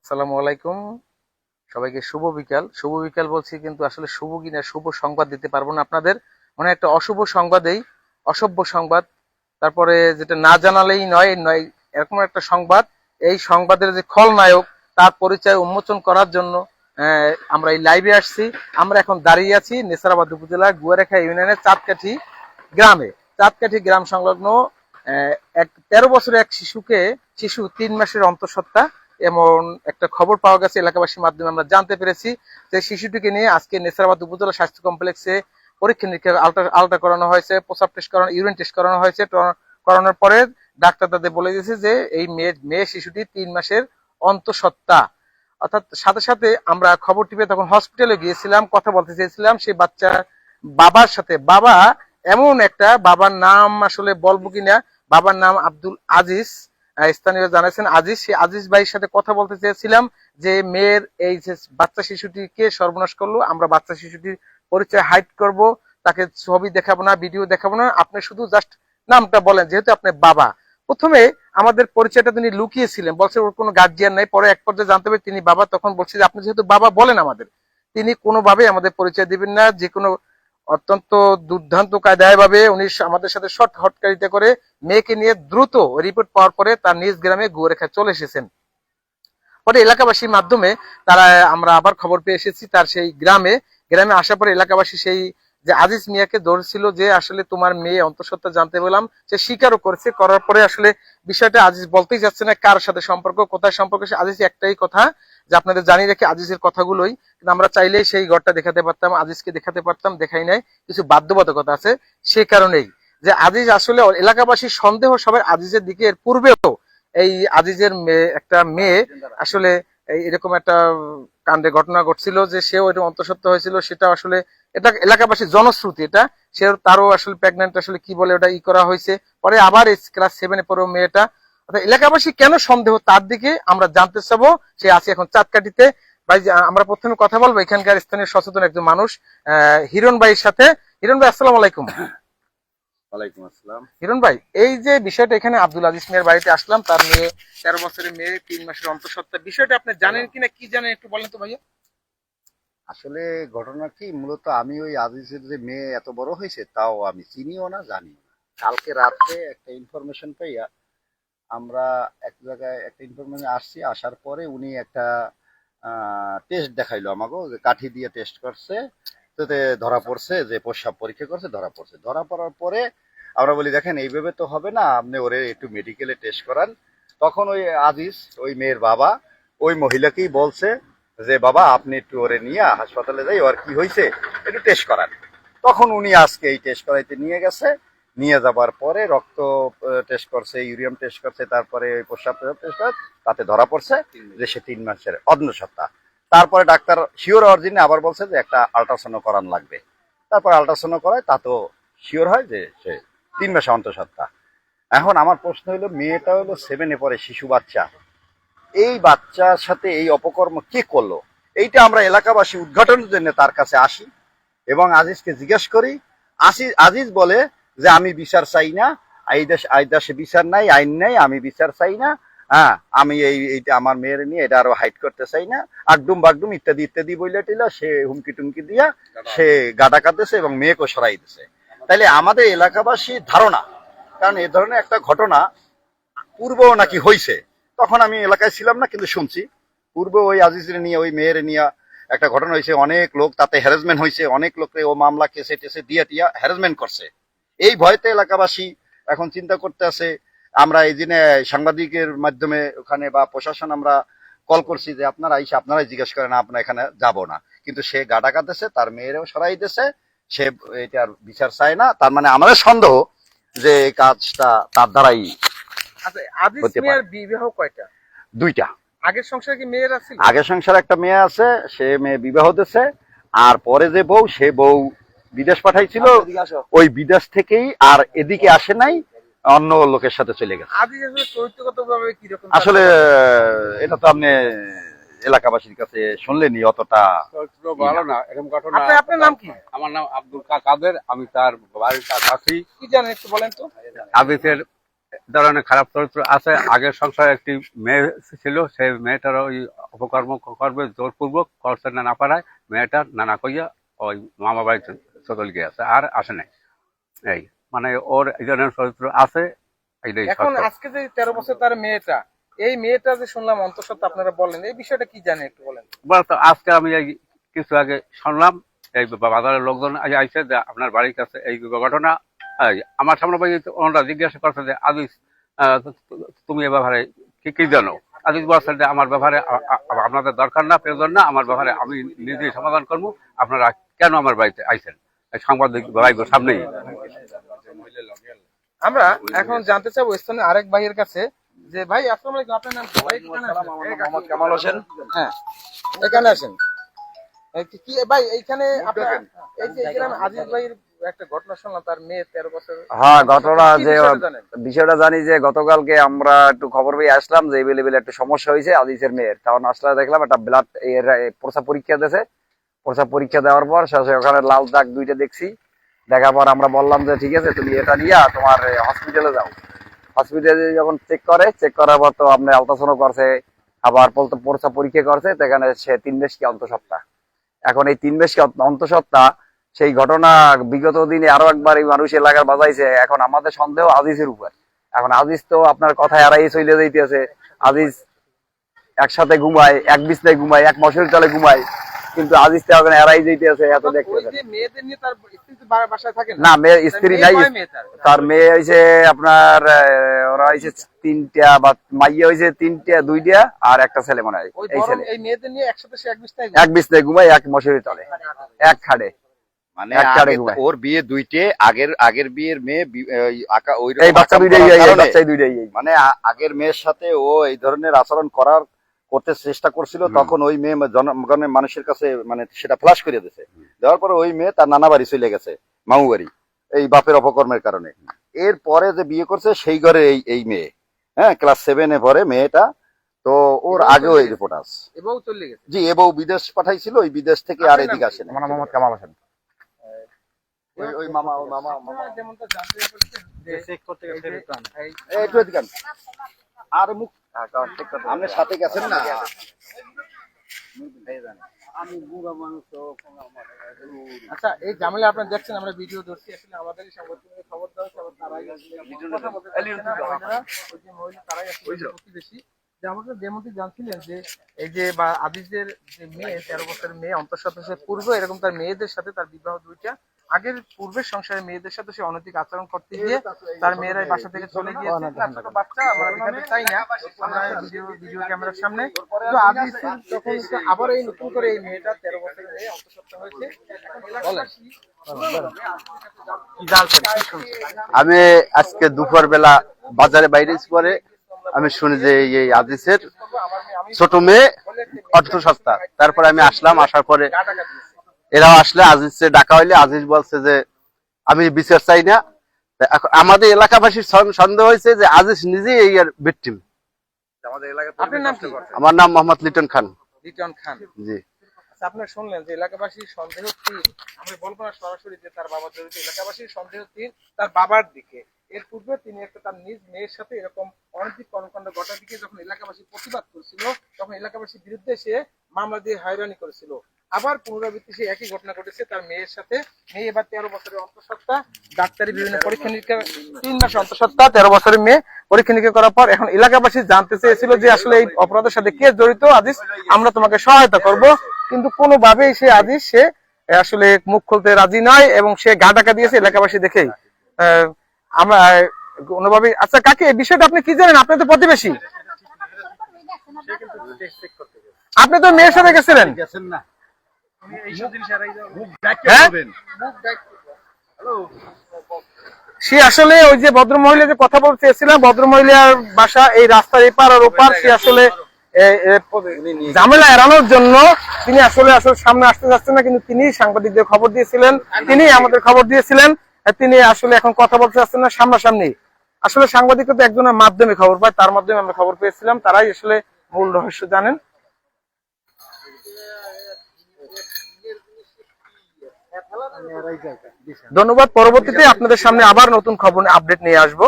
আসসালামু আলাইকুম। সবাইকে শুভ বিকাল বলছি, কিন্তু আসলে শুভ কিনা শুভ সংবাদ দিতে পারবো না আপনাদের। মানে একটা অশুভ সংবাদেই অসভ্য সংবাদ, তারপরে যেটা না জানালেই নয় নয় এরকম একটা সংবাদ। এই সংবাদের যে খলনায়ক তার পরিচয় উন্মোচন করার জন্য আমরা এই লাইভে আসছি। আমরা এখন দাঁড়িয়ে আছি নেসারাবাদ উপজেলার গুয়ারেখা ইউনিয়নের চাঁদকাঠি গ্রাম সংলগ্ন এক 13 বছরের এক শিশু 3 মাসের অন্তঃসত্ত্বা, এমন একটা খবর পাওয়া গেছে। এলাকাবাসীর মাধ্যমে আমরা জানতে পেরেছি যে শিশুটিকে নিয়ে আজকে নেসারাবাদ উপজেলা স্বাস্থ্য কমপ্লেক্সে পরীক্ষা নিরীক্ষা আলট্রা করানো হয়েছে, প্রস্রাব টেস্ট করানো, ইউরিন টেস্ট করানো হয়েছে। করানোর পরে ডাক্তার তাদের বলে দিয়েছে যে এই মেয়ে শিশুটি 3 মাসের অন্তঃসত্ত্বা। অর্থাৎ সাথে সাথে আমরা খবরটি পেয়ে তখন হসপিটালে গিয়েছিলাম, কথা বলতে চেয়েছিলাম সেই বাচ্চার বাবার সাথে। এমন একটা বাবার নাম আসলে বলবো কিনা, বাবার নাম আব্দুল আজিজ, স্থানীয় জানাচ্ছেন আজিজ। সেই আজিজ ভাইয়ের সাথে কথা বলতে চেয়েছিলাম যে মেয়ের এই যে বাচ্চা শিশুটিকে সর্বনাশ করলো। আমরা বাচ্চা শিশুটির পরিচয় হাইড করব, তাকে ছবি দেখাবো না, ভিডিও দেখাবো না, আপনি শুধু জাস্ট নামটা বলেন, যেহেতু আপনি বাবা। প্রথমে আমাদের পরিচয়টা তিনি লুকিয়েছিলেন, বলছে ওর কোনো গার্জিয়ান নাই। পরে এক পর্যায়ে জানতে হবে তিনি বাবা। তখন বলছে যে আপনি যেহেতু বাবা বলেন আমাদের। তিনি কোনোভাবেই আমাদের পরিচয় দিবেন না। যে কোনো অত্যন্ত দুর্দান্ত কায়দায় ভাবে উনি আমাদের সাথে শর্ট হটকারিতা করে মেয়েকে নিয়ে দ্রুত রিপোর্ট পাওয়ার পরে তার নিজ গ্রামে গুয়ারেখায় চলে এসেছেন। পরে এলাকাবাসীর মাধ্যমে তারা আমরা আবার খবর পেয়ে এসেছি তার সেই গ্রামে আসার পরে এলাকাবাসী সেই যে আজিজ মিয়াকে ধরছিল যে আসলে তোমার মেয়ে অন্তঃসত্ত্বা জানতে পেলাম, সে স্বীকারও করেছে। করার পরে আসলে বিষয়টা আজিজ বলতেই যাচ্ছে না কার সাথে সম্পর্ক, কোথায় সম্পর্ক। সে আজিজ একটাই কথা যে আপনাদের জানিয়ে রেখে আজিজের কথাগুলোই, কিন্তু আমরা চাইলেই সেই ঘরটা দেখাতে পারতাম, আজিজকে দেখাতে পারতাম, দেখাই নাই। কিছু বাধ্যবাধকতা আছে, সে কারণেই যে আজিজ আসলে এলাকাবাসীর সন্দেহ সবাই আজিজের দিকে। এর পূর্বেও এই আজিজের একটা মেয়ে আসলে এরকম একটা কাণ্ডে ঘটনা ঘটছিল যে সেও এটা অন্তঃসত্ত্বা হয়েছিল। সেটা আসলে এটা এলাকাবাসীর জনশ্রুতি। এটা সে তারও আসলে প্রেগনেন্ট, আসলে কি বলে ওটা করা হয়েছে। পরে আবার ক্লাস 7-এ পড়ো মেয়েটা। অর্থাৎ এলাকাবাসী কেন সন্দেহ তার দিকে আমরা জানতে চাবো। সে আছে এখন চাঁদকাঠিতে। ভাই আমরা প্রথমে কথা বলবো এখানকার স্থানীয় সচেতন একজন মানুষ হিরণ ভাইয়ের সাথে। হিরণ ভাই, আসসালামু আলাইকুম। ওয়ালাইকুম আসসালাম। হিরণ ভাই, এই যে বিষয়টা, এখানে আব্দুল আজিজ মিয়ার বাড়িতে আসলাম, তার মেয়ে 13 বছরের মেয়ে 3 মাসের অন্তঃসত্ত্বা, বিষয়টা আপনি জানেন কিনা, কি জানেন একটু বলেন তো ভাইয়া। আসলে ঘটনা কি, মূলত আমি ওই আজিজের যে মেয়ে এত বড় হয়েছে তাও আমি চিনিও না, জানিও না। কালকে রাতে একটা ইনফরমেশন পাইয়া আমরা এক জায়গায় একটা ইনফরমেশন আসছি। আসার পরে উনি একটা টেস্ট দেখাইলো আমাকে, যে কাঠি দিয়ে টেস্ট করছে, তাতে ধরা পড়ছে যে প্রস্রাব পরীক্ষা করছে, ধরা পড়ছে। ধরা পড়ার পরে আমরা বলি দেখেন এইভাবে তো হবে না, আপনি ওরে একটু মেডিকেলে টেস্ট করান। তখন ওই আজিজ, ওই মেয়ের বাবা, ওই মহিলাকেই বলছে যে বাবা আপনি একটু ওরে নিয়ে হাসপাতালে যাই, ওর কি হয়েছে একটু টেস্ট করান। তখন উনি আজকে এই টেস্ট করাইতে নিয়ে গেছে। নিয়ে যাবার পরে রক্ত টেস্ট করছে, ইউরিয়াম টেস্ট করছে, তারপরে প্রস্রাব টেস্ট করে, তাতে ধরা পড়ছে যে সে 3 মাসের অন্তঃসত্ত্বা। তারপরে ডাক্তার শিওর হওয়ার জন্য আবার বলছে যে একটা আল্ট্রাসাউন্ড করান লাগবে। তারপর আল্ট্রাসাউন্ড করায় তা তো শিওর হয় যে সে 3 মাসে অন্তঃসত্ত্বা। এখন আমার প্রশ্ন হলো, মেয়েটা হলো 7-এ পড়ে, শিশু বাচ্চা। এই বাচ্চার সাথে এই অপকর্ম কে করলো? এইটা আমরা এলাকাবাসী উদ্ঘাটনের জন্য তার কাছে আসি এবং আজিজকে জিজ্ঞেস করি। আজিজ বলে যে আমি বিচার চাই না, এই দেশে বিচার নাই, আইন নাই, আমি বিচার চাই না। হ্যাঁ, আমি এইটা আমার মেয়ের নিয়ে এটা আরো হাইট করতে চাই না, আগডুম বাগডুম ইত্যাদি ইত্যাদি বইলে টিলা সে হুমকি টুমকি দিয়া সে গাডা কাঁদতেছে এবং মেয়েকে সরাই দিছে। তাইলে আমাদের এলাকাবাসী ধারণা, কারণ এ ধরনের একটা ঘটনা পূর্বেও নাকি হয়েছে, তখন আমি এলাকায় ছিলাম না, কিন্তু শুনছি পূর্বে ওই আজিজের নিয়ে, ওই মেয়ের নিয়ে একটা ঘটনা হয়েছে। অনেক লোক তাতে হ্যারাসমেন্ট হয়েছে, অনেক লোককে ও মামলা কেসে টেসে দিয়ে টিয়া হ্যারাসমেন্ট করছে। এই ভয়তে এলাকাবাসী এখন চিন্তা করতে আছে। আমরা এই দিনে সাংবাদিকের মাধ্যমে ওখানে বা প্রশাসন আমরা কল করছি যে আপনারা এসে আপনারাই জিজ্ঞেস করেন, আপনারা এখানে যাব না। কিন্তু সে গাডা কাঁদেছে, তার মেয়েরাও সরাই দিয়েছে, সে এটার বিচার চায় না। তার মানে আমাদের সন্দেহ যে এই কাজটা তার দ্বারাই আচ্ছা, আজিজ হতে মিয়ার পারে। বিবাহ কয়টা? 2টা। আগের সংসারে কি মেয়েরা ছিল? আগের সংসারে একটা মেয়ে আছে, সে মেয়ে বিবাহ দিছে। আর পরে যে বউ, সে বউ বিদেশ পাঠাইছিল, ওই বিদেশ থেকেই আর এদিকে আসে নাই, অন্য লোকের সাথে চলে গেছে। আজিজ আসলে চরিত্রগত ভাবে কিরকম? আসলে এটা তো আপনি এলাকাবাসীর কাছে শুনলেনি, অতটা ভালো না এরকম ঘটনা। আপনার নাম কি? আমার নাম আব্দুল কাদের, আমি তার বাড়ির কাছে। কি জানেন একটু বলেন তো। আদিতের ধরনের খারাপ চরিত্র আছে। আগের সংসারে একটি মেয়ে ছিল, সেই মেয়েটার ওই অপকর্ম করবে জোরপূর্বক করছে না পারায় মেয়েটা নানা কইয়া ওই মামা বাড়িতে চলে গিয়েছে, আর আসে নাই। এই মানে ওর এই ধরনের চরিত্র আছে, এইটাই এখন সত্য। আজকে যে 13 বছর তার মেয়েটা, এই মেয়েটা যে শুনলাম অন্তঃসত্ত্বা আপনারা বললেন, এই বিষয়টা কি জানেন একটু বলেন। বলতো আজকে আমি এই কিছু আগে শুনলাম এই বাজারের লোকজন আইছে যে আপনার বাড়ির কাছে এই ঘটনা। এই আমার সামনে ভাই ওনারা জিজ্ঞাসা করছে যে আজিজ, তুমি এ ব্যাপারে কি কি জানো? আজিজ বলছেন যে আমার ব্যাপারে আপনাদের দরকার না, প্রয়োজন না, আমার ব্যাপারে আমি নিজেই সমাধান করবো, আপনারা কেন আমার বাড়িতে আইছেন? এই সাংবাদিক ভাইদের সামনেই। আমরা এখন জানতে চাবো স্থানীয় আরেক ভাইয়ের কাছে যে ভাই আসসালামু আলাইকুম, আপনার নাম কি? ভাই এখানে আসেন। মোহাম্মদ কামাল হোসেন। হ্যাঁ, এখানে আসেন। এই কি ভাই এইখানে আপনার এই যে এখানে আজিজ ভাইয়ের একটা ঘটনা শুনলাম, তার মেয়ে 13 বছর। হ্যাঁ, ঘটনা কি যে বিষয়টা জানেন? বিষয়টা জানি যে গতকালকে আমরা একটু খবর পেয়ে আসলাম যে এভেলেবেল একটা সমস্যা হয়েছে আজিজের মেয়ের। তখন আসলে দেখলাম একটা ব্লাড প্রসাব পরীক্ষা দিয়েছে। প্রসাব পরীক্ষা দেওয়ার পর শেষে ওখানে লাল দাগ 2টা দেখছি। দেখার পর আমরা বললাম যে ঠিক আছে, তুমি এটা নিয়ে তোমার হসপিটালে যাও। হসপিটালে যখন চেক করার পর তো আপনি আলট্রাসাউন্ড করছে, আবার প্রসাব পরীক্ষা করছে, সেখানে সে 3 মাস কি অন্তঃসত্ত্বা। এখন এই 3 মাস কি অন্তঃসত্ত্বা, সেই ঘটনা বিগত দিনে আরো একবার এই মানুষ এলাকার বাজাইছে। এখন আমাদের সন্দেহ আজিজের উপর। এখন আজিজ তো আপনার কথা এড়াই চলে যাইতেছে। আজিজ একসাথে ঘুমায়, এক বিছনায় ঘুমায়, এক মশারির তলে ঘুমায়, কিন্তু আজিজ তো এখন এড়াই যাইতেছে। এত ওই দেখতেছেন যে মেয়েদের নিয়ে তার স্ত্রী তো বাসায় থাকে না, মেয়ের স্ত্রী নাই। কয় মেয়ে তার? তার মেয়ে হয়েছে আপনার ওরা হয়েছে 3টা, বা মাইয়া হয়েছে 3টা, 2টা, আর একটা ছেলে মনে হয়। ওই এই বড় ছেলে এই মেয়েদের নিয়ে একসাথে সে এক বিছনায় এক বিছনায় ঘুমায়, এক মশারির তলে, এক খাটে, মানে এক কারে ঘুমায়। ওর বিয়ে 2টে, আগের বিয়ের মেয়ে এই বাচ্চা দুইটাই, এই বাচ্চাই দুইটাই। মানে আগের মেয়ের সাথে ও এই ধরনের আচরণ করতে চেষ্টা করছিল, তখন ওই মেয়ে জনগণের মানুষের কাছে মানে সেটা ফ্লাশ করে দিয়েছে। দেওয়ার পরে ওই মেয়ে তার নানা বাড়ি চলে গেছে, মামু বাড়ি, এই বাপের অপকর্মের কারণে। এরপরে যে বিয়ে করছে সেই ঘরে এই মেয়ে, হ্যাঁ, ক্লাস 7-এ পড়ে মেয়েটা। তো ওর আগেও এই রিপোর্ট আছে। এবং চলে গেছে। জি, এবউ বিদেশ পাঠাইছিল, ওই বিদেশ থেকে আর এদিকে আসেনি। আমার নাম মোহাম্মদ কামাল হোসেন। ওই মামা আপনারা যেমনটা জানতে পেরেছেন যে চেক করতে গেছে একটু এদিকে আন। আর মুখ আপনি সাথে গেছেন না? আচ্ছা, এই ঝামেলা আপনারা দেখছেন, আমরা ভিডিও ধরছি, আসলে আমাদেরই সাংবাদিকদের খবর দেওয়া হচ্ছে, আবার তারাই কথা বলতে চাচ্ছে না, মহিলারা, ওই যে মহিলা তারাই আসলে প্রতিবেশী। যে আমাদের যেমনটি জানছিলেন যে এই যে বা আজিজের যে মেয়ে 13 বছরের মেয়ে অন্তঃসত্ত্বা, পূর্ব এরকম তার মেয়েদের সাথে তার বিবাহ 2টা, আগের পূর্বের সংসারে মেয়েদের সাথে সে অনৈতিক আচরণ করতে গিয়ে তার মেয়েরাই বাসা থেকে চলে গিয়েছে। ছোট বাচ্চা, আমরা দেখাতে চাই না, আমরা ভিডিও ক্যামেরার সামনে। তো আজিজ তখন আবার এই নতুন করে এই মেয়েটা 13 বছরের মেয়ে অন্তঃসত্ত্বা হয়েছে। বলেন কি জানছেন, কি শুনছেন? আমি আজকে দুপুর বেলা বাজারে বাইরে পরে আমি শুনি যে এই আজিজের ছোট মেয়ে অন্তঃসত্ত্বা। তারপরে আমি আসলাম, আসার পরে এরাও আসলে, আজিজকে ডাকা হইলে আজিজ বলছে যে আমি বিচার চাই না। এখন আমাদের এলাকাবাসীর সন্দেহ হয়েছে যে আজিজ নিজেই এই ভিকটিম। আপনার নাম কি? আমার নাম মোহাম্মদ লিটন খান। লিটন খান। জি। আপনার শুনলেন যে এলাকাবাসীর সন্দেহ তীর, আমি বলবো না সরাসরি যে তার বাবা জড়িত, এলাকাবাসীর সন্দেহ তীর তার বাবার দিকে। এর পূর্বে তিনি একটা তার নিজ মেয়ের সাথে এরকম অনৈতিক কর্মকাণ্ড ঘটার দিকে যখন এলাকাবাসী প্রতিবাদ করেছিল, তখন এলাকাবাসীর বিরুদ্ধে সে মামলা দিয়ে হয়রানি করেছিল। আবার পুনরাবৃত্তি সে একই ঘটনা ঘটেছে তার মেয়ের সাথে। মেয়ে এবার 13 বছরের অন্তঃসত্ত্বা, ডাক্তারি বিভিন্ন পরীক্ষা নিরীক্ষা, 3 মাস অন্তঃসত্ত্বা, 13 বছরের মেয়ে পরীক্ষা নিরীক্ষা করার পর এখন এলাকাবাসী জানতে চেয়েছিল যে আসলে এই অপরাধের সাথে কে জড়িত। আজিজ, আমরা তোমাকে সহায়তা করব, কিন্তু কোনোভাবেই সে আজিজ সে আসলে মুখ খুলতে রাজি নয় এবং সে গা ঢাকা দিয়েছে এলাকাবাসী দেখেই। আমরা কোনোভাবেই, আচ্ছা কাকে এই বিষয়টা আপনি কি জানেন? আপনি তো প্রতিবেশী, আপনি তো মেয়ের সাথে গেছিলেন। হ্যাঁ? সে আসলে ওই যে ভদ্রমহিলা যে কথা বলতে চেয়েছিলাম, ভদ্রমহিলার বাসা এই রাস্তার এপার আর ওপার। সে আসলে ঝামেলা এড়ানোর জন্য তিনি আসলে সামনে আসতে যাচ্ছেন না, কিন্তু তিনি সাংবাদিকদের খবর দিয়েছিলেন, তিনি আমাদের খবর দিয়েছিলেন। তিনি আসলে এখন কথা বলতে চাচ্ছেন না সামনাসামনি। আসলে সাংবাদিকরা তো একজনের মাধ্যমে খবর পায়, তার মাধ্যমে আমরা খবর পেয়েছিলাম, তারাই আসলে মূল রহস্য জানেন। ধন্যবাদ। পরবর্তীতে আপনাদের সামনে আবার নতুন খবর আপডেট নিয়ে আসবো।